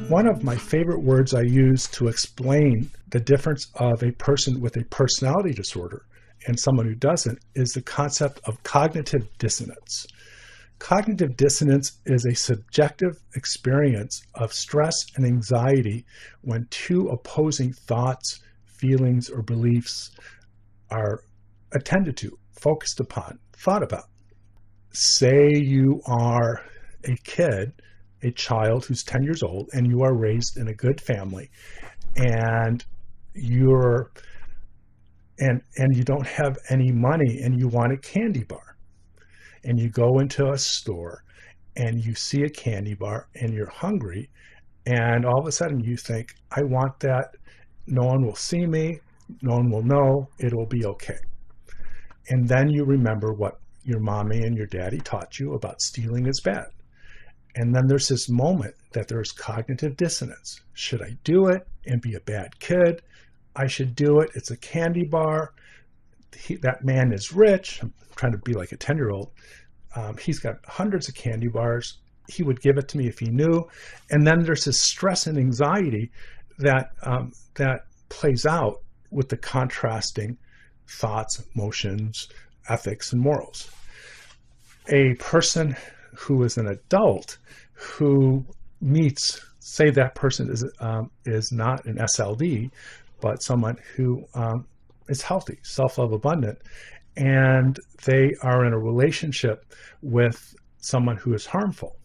One of my favorite words I use to explain the difference of a person with a personality disorder and someone who doesn't is the concept of cognitive dissonance. Cognitive dissonance is a subjective experience of stress and anxiety when two opposing thoughts, feelings, or beliefs are attended to, focused upon, thought about. Say you are a child who's 10 years old, and you are raised in a good family, and you don't have any money, and you want a candy bar, and you go into a store and you see a candy bar and you're hungry, and all of a sudden you think, I want that. No one will see me. No one will know. It'll be okay. And then you remember what your mommy and your daddy taught you about stealing is bad. And then there's this moment that there's cognitive dissonance. Should I do it and be a bad kid? I should do it. It's a candy bar. That man is rich. I'm trying to be like a 10-year-old. He's got hundreds of candy bars. He would give it to me if he knew. And then there's this stress and anxiety that plays out with the contrasting thoughts, emotions, ethics, and morals. A person who is an adult who meets, say that person is not an SLD, but someone who is healthy, self-love abundant, and they are in a relationship with someone who is harmful,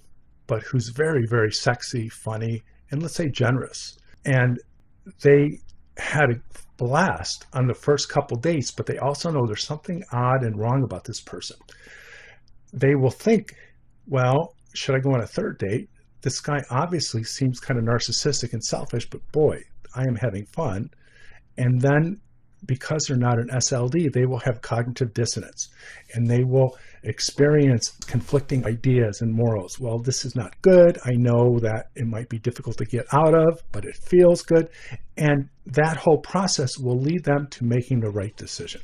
but who's very, very sexy, funny, and let's say generous. And they had a blast on the first couple dates, but they also know there's something odd and wrong about this person. They will think, well, should I go on a third date? This guy obviously seems kind of narcissistic and selfish, but boy, I am having fun. And then because they're not an SLD, they will have cognitive dissonance, and they will experience conflicting ideas and morals. Well, this is not good. I know that it might be difficult to get out of, but it feels good. And that whole process will lead them to making the right decision.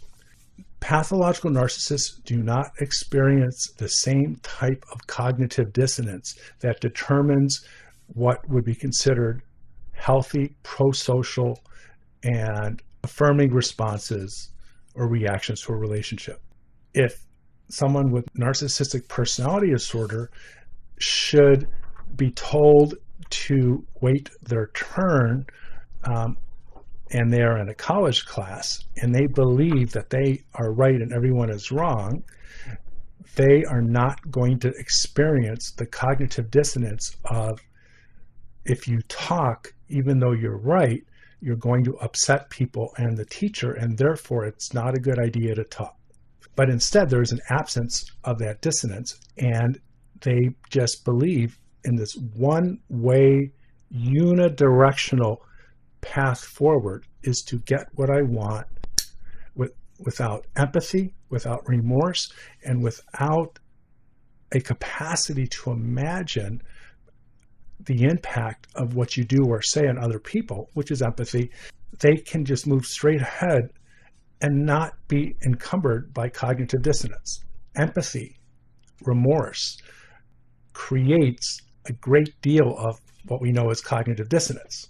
Pathological narcissists do not experience the same type of cognitive dissonance that determines what would be considered healthy, pro-social, and affirming responses or reactions to a relationship. If someone with narcissistic personality disorder should be told to wait their turn, and they are in a college class and they believe that they are right and everyone is wrong, they are not going to experience the cognitive dissonance of, if you talk, even though you're right, you're going to upset people and the teacher, and therefore it's not a good idea to talk. But instead, there is an absence of that dissonance, and they just believe in this one-way, unidirectional path forward is to get what I want without empathy, without remorse, and without a capacity to imagine the impact of what you do or say on other people, which is empathy. They can just move straight ahead and not be encumbered by cognitive dissonance. Empathy, remorse, creates a great deal of what we know as cognitive dissonance.